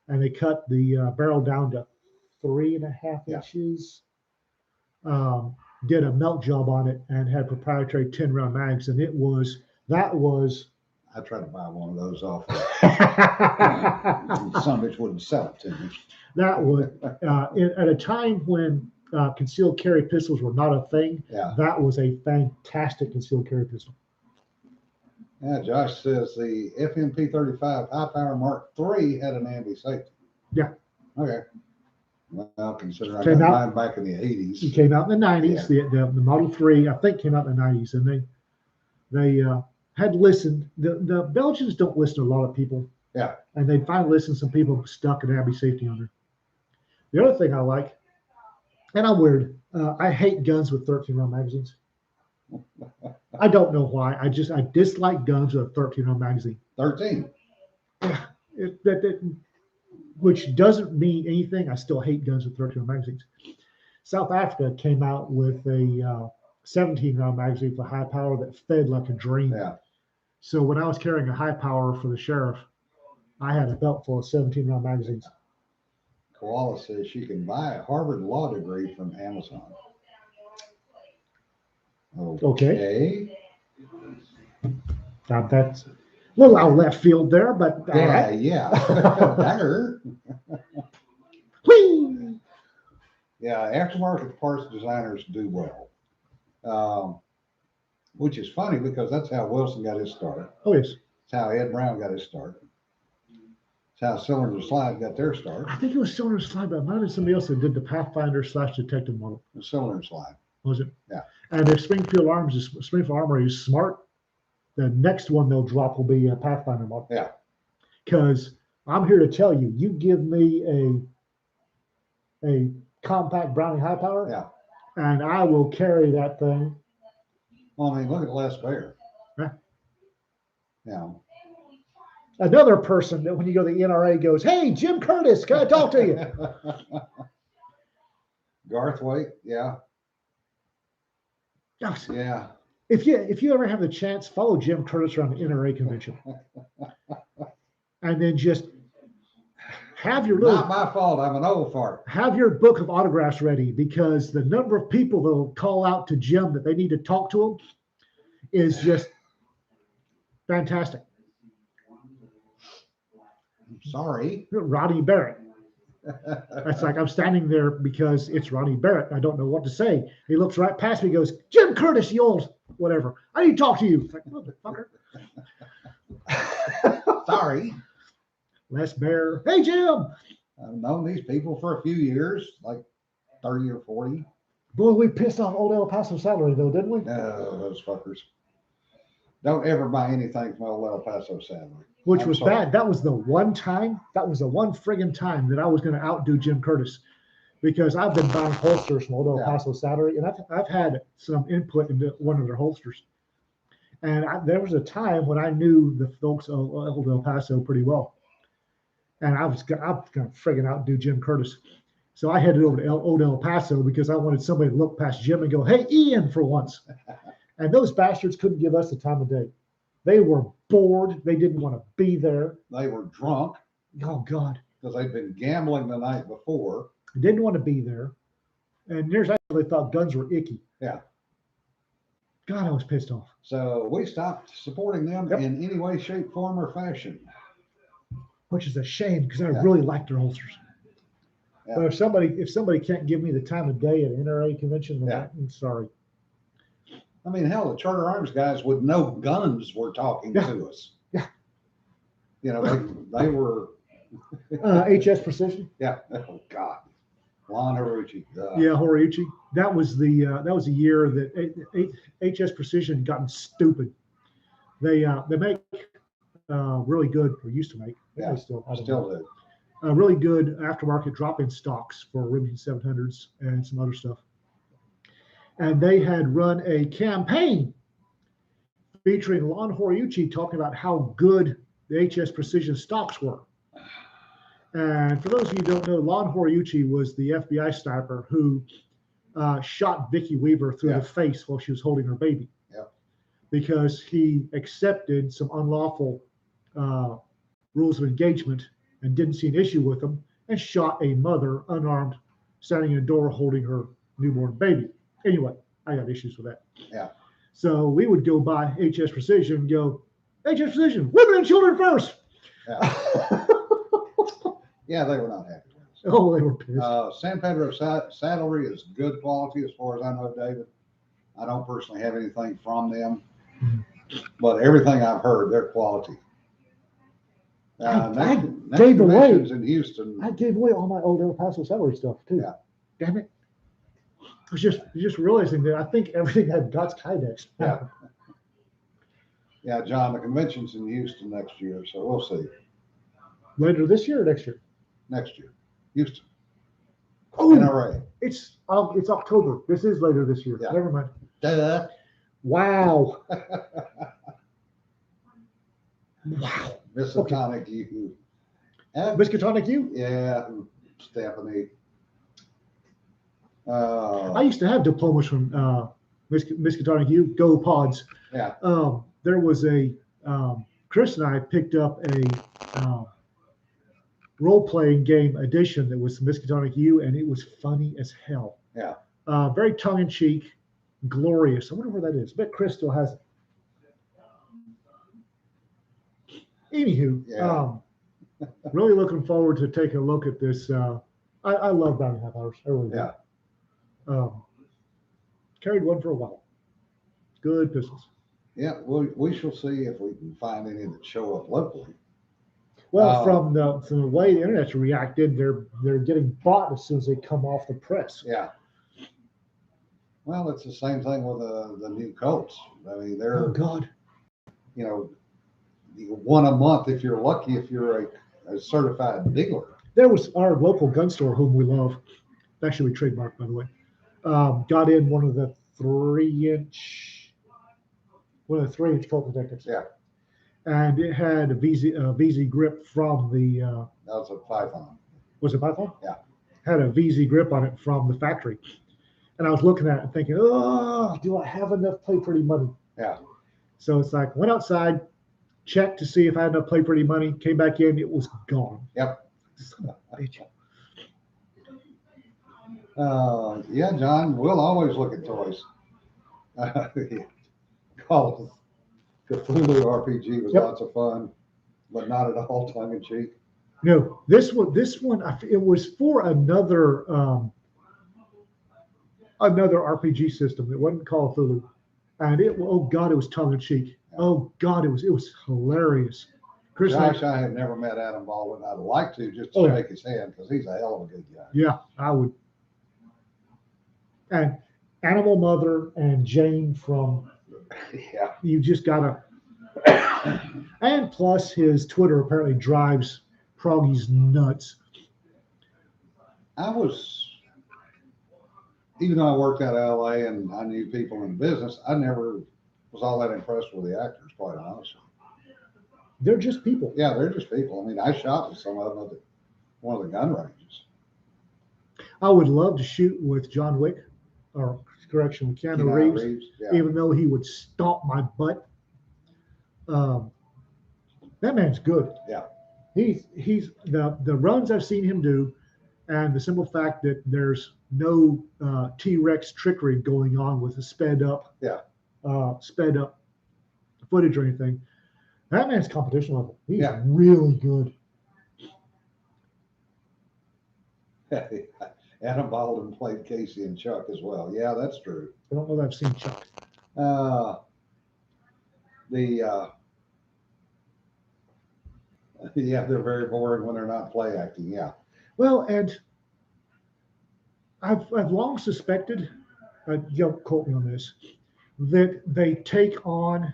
And they cut the barrel down to 3.5 inches. Did a melt job on it and had proprietary 10-round mags, and that was. I tried to buy one of those off. Some bitch wouldn't sell it to me. That would at a time when concealed carry pistols were not a thing. Yeah. That was a fantastic concealed carry pistol. Yeah, Josh says the FMP35 High Power Mark III had an ambi safety. Yeah. Okay. Well, considering I got mine back in the 80s. It came out in the 90s. Yeah. The Model 3, I think, came out in the 90s, and They had listened. The Belgians don't listen to a lot of people. Yeah. And they finally listened to some people stuck in Abbey safety under. The other thing I like, and I'm weird, I hate guns with 13 round magazines. I don't know why. I dislike guns with a 13 round magazine. 13. Which doesn't mean anything. I still hate guns with 13 round magazines. South Africa came out with a 17 round magazine for high power that fed like a dream. Yeah. So when I was carrying a high power for the sheriff, I had a belt full of 17 round magazines. Koala says she can buy a Harvard law degree from Amazon. Okay. That's a little out of left field there, but yeah. Dagger. Whee! Yeah, aftermarket parts designers do well. Which is funny because that's how Wilson got his start. Oh, yes. That's how Ed Brown got his start. That's how Cylinder Slide got their start. I think it was Cylinder Slide, but it might have been somebody else that did the Pathfinder / detective model. The Cylinder Slide. Was it? Yeah. And if Springfield Armory is smart, the next one they'll drop will be a Pathfinder model. Yeah. Because I'm here to tell you, you give me a compact Browning high power, Yeah. and I will carry that thing. Well, I mean, look at Les Bear. Yeah. Yeah. Another person that when you go to the NRA goes, "Hey, Jim Curtis, can I talk to you?" Garthwaite, yeah. Yeah. If you ever have the chance, follow Jim Curtis around the NRA convention, and then just have your little. Not my fault. I'm an old fart. Have your book of autographs ready because the number of people that will call out to Jim that they need to talk to him is just fantastic. Sorry. Rodney Barrett. That's like I'm standing there because it's Rodney Barrett. I don't know what to say. He looks right past me, goes, "Jim Curtis, you old whatever. I need to talk to you." It's like, motherfucker. Sorry. Les Bear. Hey, Jim. I've known these people for a few years, like 30 or 40. Boy, we pissed off old El Paso salary, though, didn't we? No, those fuckers. Don't ever buy anything from old El Paso salary. Which was bad. That was the one friggin' time that I was going to outdo Jim Curtis because I've been buying holsters from old El Paso salary, and I've had some input into one of their holsters. And there was a time when I knew the folks of old El Paso pretty well. And I was going to friggin' outdo Jim Curtis. So I headed over to old El Paso because I wanted somebody to look past Jim and go, "Hey, Ian," for once. And those bastards couldn't give us the time of day. They were bored. They didn't want to be there. They were drunk. Oh, God. Because they'd been gambling the night before. They didn't want to be there. And there's actually they thought guns were icky. Yeah. God, I was pissed off. So we stopped supporting them in any way, shape, form, or fashion. Which is a shame because I really like their holsters. Yeah. But if somebody can't give me the time of day at an NRA convention, then I'm sorry. I mean, hell, the Charter Arms guys with no guns were talking to us. Yeah. You know, they were. HS Precision. Yeah. Oh God. Lon Horiuchi. Yeah, Horiuchi. That was the year that HS Precision gotten stupid. They make really good, or used to make. Yeah. Still do. Really good aftermarket drop-in stocks for Remington 700s and some other stuff. And they had run a campaign featuring Lon Horiuchi talking about how good the HS Precision stocks were. And for those of you who don't know, Lon Horiuchi was the FBI sniper who shot Vicki Weaver through the face while she was holding her baby. Yeah. Because he accepted some unlawful rules of engagement and didn't see an issue with them and shot a mother unarmed standing in a door holding her newborn baby. Anyway, I got issues with that. Yeah. So we would go by HS Precision and go, HS Precision, women and children first. Yeah. Yeah, they were not happy with us. Oh, they were pissed. San Pedro saddlery is good quality as far as I know, David. I don't personally have anything from them, but everything I've heard, they're quality. I gave away in Houston. I gave away all my old El Paso saddlery stuff too. Yeah. Damn it. I was just realizing that I think everything had Dots Kydex. Yeah. Yeah, John, the convention's in Houston next year, so we'll see. Later this year or next year? Next year, Houston, Oh, NRA. it's October. This is later this year. Yeah. Never mind. Duh. Wow. Wow. Miskatonic U. Miskatonic U? Yeah, Stephanie. I used to have diplomas from Miskatonic U, Go Pods. Yeah. There was Chris and I picked up a role-playing game edition that was Miskatonic U, and it was funny as hell. Yeah. Very tongue-in-cheek, glorious. I wonder where that is. I bet Chris still has it. Anywho, Yeah. really looking forward to taking a look at this. I love Bounty Half Hours. I really do. Yeah. Carried one for a while. Good business. Yeah, we shall see if we can find any that show up locally. Well, from the way the internet's reacted, they're getting bought as soon as they come off the press. Yeah. Well, it's the same thing with the new Colts. I mean, they're, Oh God. you know, one a month if you're lucky, if you're a certified dealer. There was our local gun store, whom we love. Actually, we trademarked, by the way. Got in one of the 3-inch Colt detectives. Yeah. And it had a VZ grip from the. That was a Python. Was it Python? Yeah. Had a VZ grip on it from the factory. And I was looking at it and thinking, oh, do I have enough play pretty money? Yeah. So it's like, went outside, checked to see if I had enough play pretty money, came back in, it was gone. Yep. Son of a bitch. Yeah, John, we'll always look at toys. Call it Cthulhu RPG was Yep. lots of fun, but not at all tongue in cheek. No, this one, it was for another RPG system. It wasn't Call of Cthulhu, and oh God, it was tongue in cheek. Oh God, it was hilarious. Chris, Josh, I have never met Adam Baldwin. I'd like to just Oh, yeah. shake his hand because he's a hell of a good guy. yeah, I would. And Animal Mother and Jane from Yeah. you just gotta. And plus, his Twitter apparently drives Proggies nuts. Even though I worked out of LA and I knew people in business, I never was all that impressed with the actors, quite honestly. They're just people. Yeah, they're just people. I mean, I shot with some of them at one of the gun ranges. I would love to shoot with John Wick, or correction, with Keanu Reeves, Yeah. even though he would stomp my butt. That man's good. Yeah. He's the runs I've seen him do, and the simple fact that there's no T-Rex trickery going on with the sped up footage or anything. That man's competition level. He's really good. Adam Baldwin played Casey and Chuck as well. Yeah, that's true. I don't know that I've seen Chuck. Yeah, they're very boring when they're not play acting. Yeah. Well, and I've long suspected, don't quote me on this, that they take on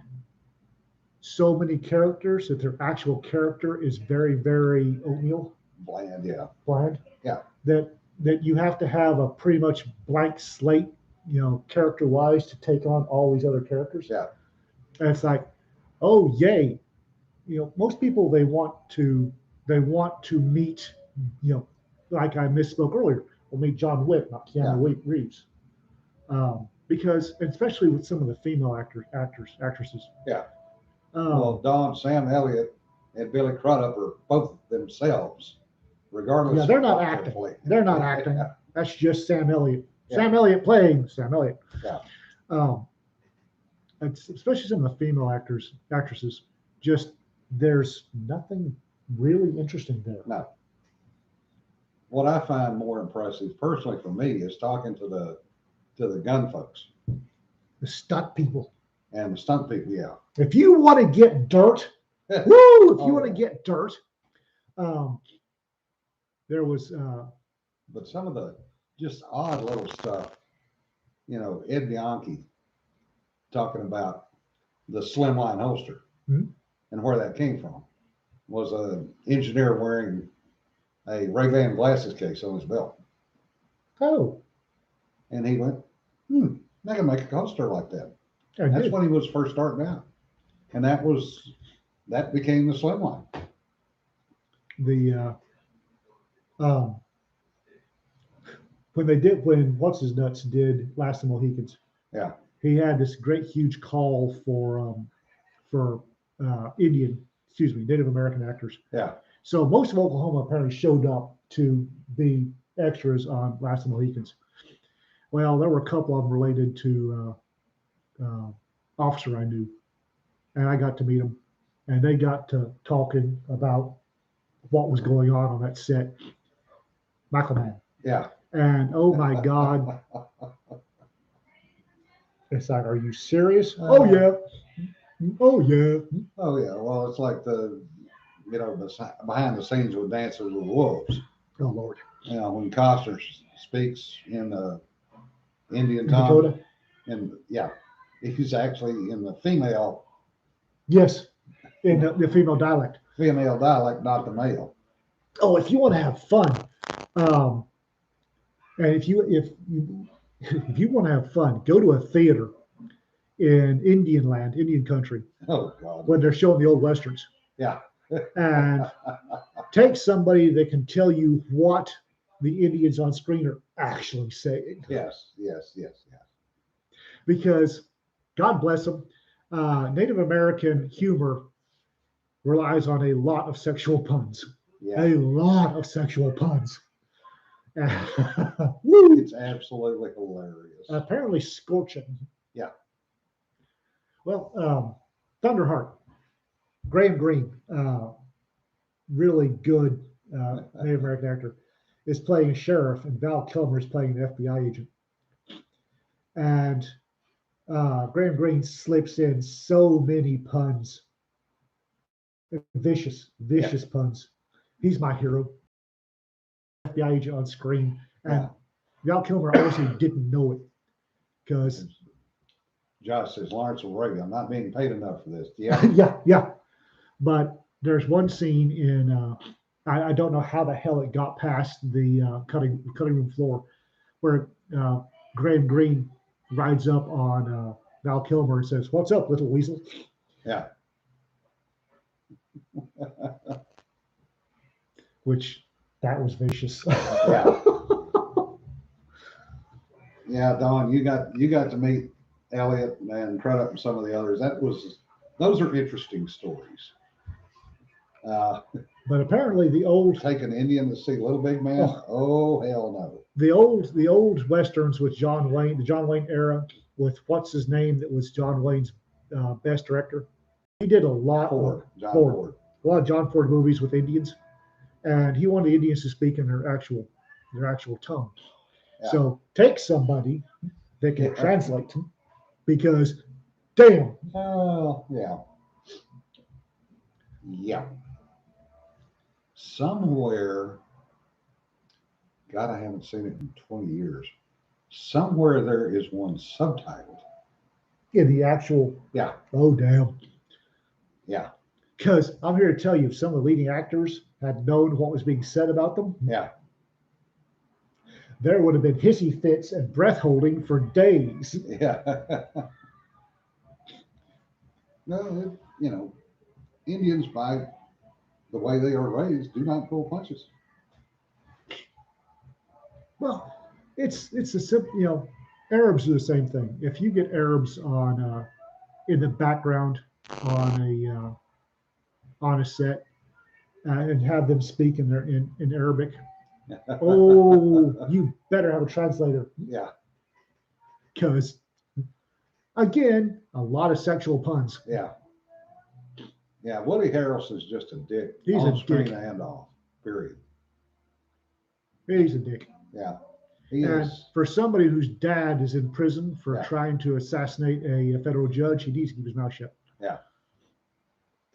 so many characters that their actual character is very, very oatmeal. Bland, yeah. Bland. Yeah. That you have to have a pretty much blank slate, character-wise to take on all these other characters. Yeah. And it's like, oh yay. Most people they want to meet, like I misspoke earlier, will meet John Wick, not Keanu Reeves. Because especially with some of the female actresses. Yeah. Well, Sam Elliott and Billy Crudup are both themselves, regardless. Yeah, they're not what acting. playing. They're not acting. Yeah. That's just Sam Elliott. Yeah. Sam Elliott playing Sam Elliott. Yeah. It's especially some of the female actresses. Just there's nothing really interesting there. No. What I find more impressive, personally for me, is talking to the gun folks The stunt people. and the stunt people. Yeah. If you want to get dirt, woo! If you want to get dirt, there was. But some of the just odd little stuff, Ed Bianchi talking about the slimline holster. Mhm. And where that came from was an engineer wearing a Ray-Ban glasses case on his belt. Oh, And he went, I can make a holster like that. I That's did. when he was first starting out. And that became the slimline. The when what's his nuts did Last of the Mohicans. Yeah. He had this great huge call for Native American actors. Yeah. So most of Oklahoma apparently showed up to be extras on Last of the Mohicans. Well, there were a couple of them related to officer I knew, and I got to meet them, and they got to talking about what was going on that set. Michael Mann. Yeah. And oh my God, it's like, are you serious? Oh yeah. Oh yeah. Oh yeah. Well, it's like the behind the scenes with Dances with Wolves. Oh Lord. When Costner speaks in the Indian In tongue, Dakota? and he's actually in the female Yes, in the female dialect. dialect, not the male. Oh, if you want to have fun, and if you want to have fun, go to a theater in Indian land, Indian country, Oh God. when they're showing the old westerns, Yeah. and take somebody that can tell you what the Indians on screen are actually saying. Yes. Because God bless them, Native American humor relies on a lot of sexual puns. Yeah. A lot of sexual puns. It's absolutely hilarious. Apparently scorching. Yeah. Well, Thunderheart, Graham Greene, really good Native American actor, is playing a sheriff, and Val Kilmer is playing an FBI agent. And Graham Greene slips in so many puns, vicious puns. He's my hero. FBI agent on screen, and Val Kilmer obviously didn't know it because Josh says Lawrence will rate, I'm not being paid enough for this. Yeah. yeah. But there's one scene in I don't know how the hell it got past the cutting room floor, where Graham Greene rides up on Val Kilmer and says, "What's up, little weasel?" Yeah. Which that was vicious. Yeah. Yeah, Don, you got to meet Elliot and Crudup and some of the others. Those are interesting stories. But apparently take an Indian to see Little Big Man. Oh hell no. The old westerns with John Wayne, the John Wayne era, with what's his name that was John Wayne's best director. He did a lot Ford. A lot of John Ford movies with Indians, and he wanted the Indians to speak in their actual tongue. Yeah. So take somebody that can translate, because damn. Oh yeah. Yeah. Somewhere, God, I haven't seen it in 20 years. Somewhere there is one subtitled. In the actual. Yeah. Oh damn. Yeah. Because I'm here to tell you, if some of the leading actors had known what was being said about them, yeah, there would have been hissy fits and breath holding for days. Yeah. No, Indians, by the way they are raised, do not pull punches. Well, it's a simple, Arabs are the same thing. If you get Arabs on in the background on a set and have them speak in Arabic, oh, you better have a translator. Yeah. Because again, a lot of sexual puns. Yeah. Yeah, Woody Harrelson's just a dick. He's on a screen dick. And off. Period. He's a dick. Yeah. And for somebody whose dad is in prison for trying to assassinate a federal judge, he needs to keep his mouth shut. Yeah.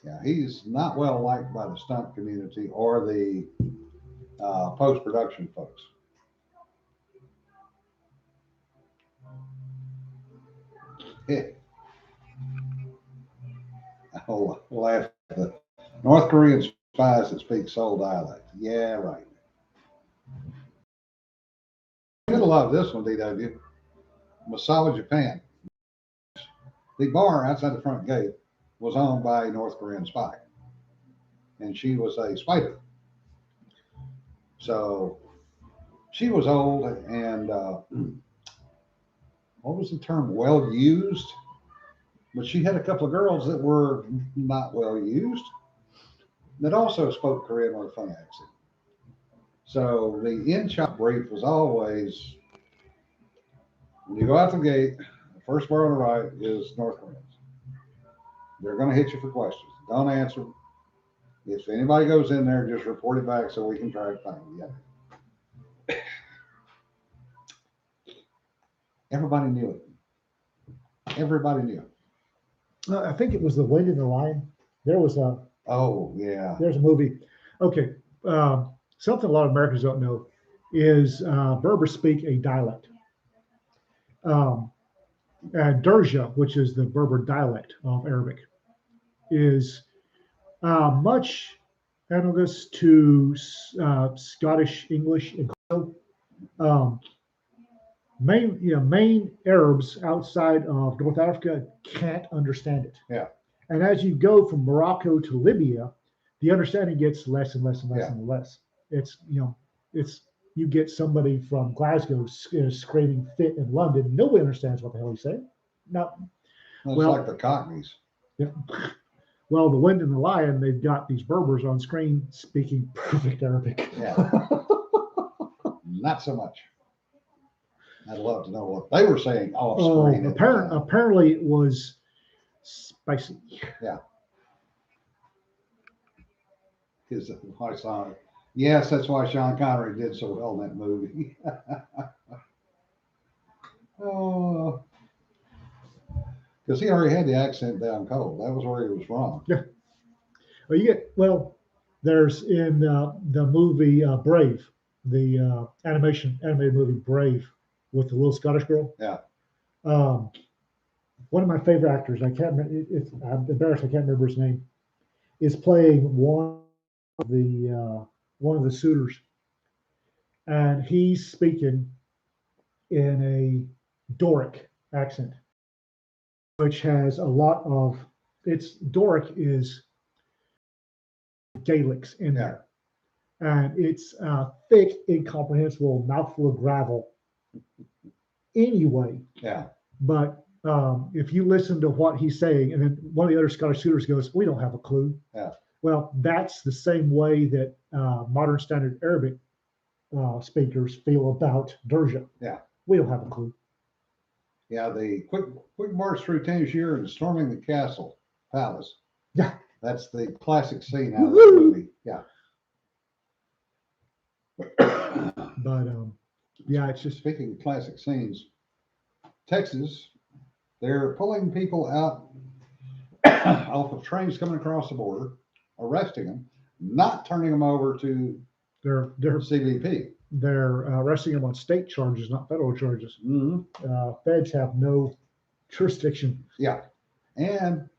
Yeah, he's not well liked by the stunt community or the post-production folks. I'll laugh at the North Korean spies that speak Seoul dialect. Yeah, right. I did a lot of this one, DW. Misawa, Japan. The bar outside the front gate was owned by a North Korean spy, and she was a spider. So she was old and what was the term? Well used. But she had a couple of girls that were not well used that also spoke Korean with a funny accent. So the in-shop brief was always when you go out the gate, the first bar on the right is North Koreans. They're going to hit you for questions. Don't answer them. If anybody goes in there, just report it back so we can try to find you. Yeah. Everybody knew it. Everybody knew it. I think it was The Wind and the Lion. There was a Oh, yeah. there's a movie. Okay, something a lot of Americans don't know is Berber speak a dialect. And Derja, which is the Berber dialect of Arabic, is much analogous to Scottish English. Um, main Arabs outside of North Africa can't understand it. Yeah. And as you go from Morocco to Libya, the understanding gets less and less and less Yeah. and less. It's you get somebody from Glasgow screaming fit in London. Nobody understands what the hell he's saying. Not It's well- like the Cockneys. yeah. Well, The Wind and the Lion, they've got these Berbers on screen speaking perfect Arabic. Yeah. Not so much. I'd love to know what they were saying off screen. Apparently it was spicy. Because I saw it. Yes, that's why Sean Connery did so well in that movie. Oh, because he already had the accent down cold. That was where he was from. There's in the movie Brave, the animated movie Brave with the little Scottish girl. Yeah. One of my favorite actors, I can't remember. I'm embarrassed. I can't remember his name. Is playing one of the suitors, and he's speaking in a Doric accent, which has a lot of Doric is Gaelics in there, and it's thick, incomprehensible, mouthful of gravel. Anyway, Yeah. but if you listen to what he's saying, and then one of the other Scottish suitors goes, "We don't have a clue." Yeah. Well, that's the same way that modern standard Arabic speakers feel about Derja. Yeah. We don't have a clue. Yeah, the quick march through Tangier and storming the castle palace. Yeah. That's the classic scene out of the movie. Yeah. But yeah, it's just Speaking of classic scenes, Texas, they're pulling people out off of trains coming across the border, arresting them, not turning them over to they're CBP. they're arresting them on state charges, not federal charges. Mm-hmm. Feds have no jurisdiction. Yeah. And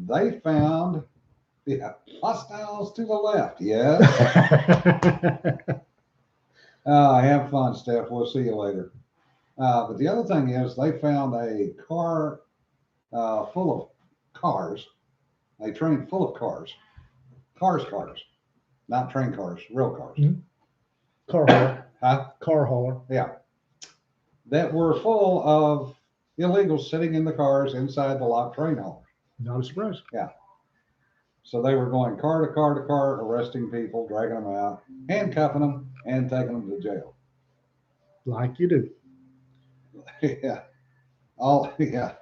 they found hostiles to the left. Yeah. Have fun, Steph. We'll see you later. But the other thing is they found a car full of cars, a train full of cars, not train cars, real cars. Mhm. Car hauler. Huh? Car hauler. Yeah. That were full of illegals sitting in the cars inside the locked train haulers. Not a surprise. So they were going car to car to car, arresting people, dragging them out, handcuffing them, and taking them to jail. Like you do. Yeah. Yeah.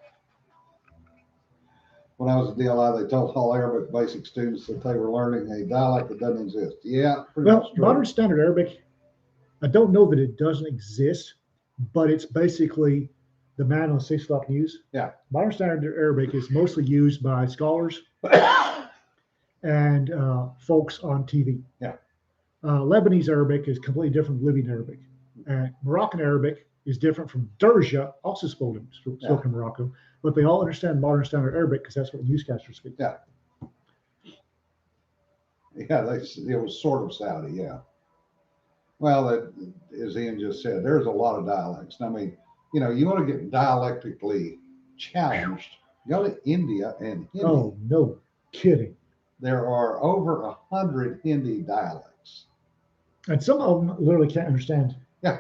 When I was at DLI, they told all Arabic basic students that they were learning a dialect that doesn't exist. Yeah, pretty Well, much true. modern standard Arabic, I don't know that it doesn't exist, but it's basically the man on 6 o'clock news. Yeah. Modern standard Arabic is mostly used by scholars and folks on TV. Yeah. Lebanese Arabic is completely different from Libyan Arabic. And Moroccan Arabic is different from Derja, also spoken in Morocco, but they all understand modern standard Arabic because that's what newscasters speak. Yeah. Yeah, it was sort of Saudi, yeah. Well, as Ian just said, there's a lot of dialects. I mean, you want to get dialectically challenged, go to India and Hindi. Oh, no kidding. There are over 100 Hindi dialects. And some of them literally can't understand. Yeah.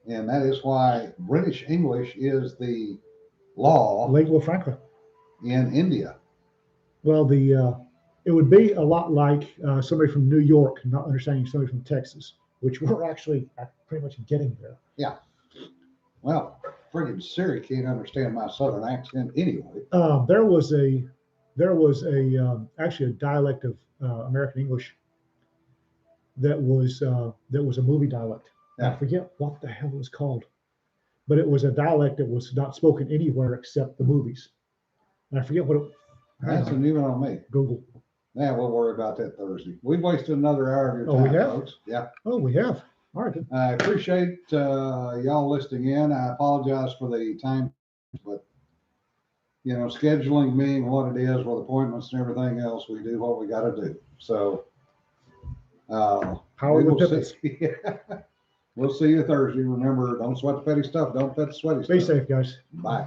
And that is why British English is the law Lingua franca. in India. Well, it would be a lot like somebody from New York not understanding somebody from Texas, which we're actually pretty much getting there. Yeah. Well, friggin' Siri can't understand my southern accent anyway. There was actually a dialect of American English that was a movie dialect. Yeah. I forget what the hell it was called, but it was a dialect that was not spoken anywhere except the movies. And I forget what it. That's a new one on me. Google. Yeah, we'll worry about that Thursday. We've wasted another hour of your Oh, we time, have? folks. Yeah. Oh, we have. All right. Then. I appreciate y'all listening in. I apologize for the time, but scheduling being what it is with appointments and everything else, we do what we got to do. So, Power with pimples. We'll see you Thursday. Remember, don't sweat the petty stuff. Don't pet the sweaty stuff. Be safe, guys. Bye.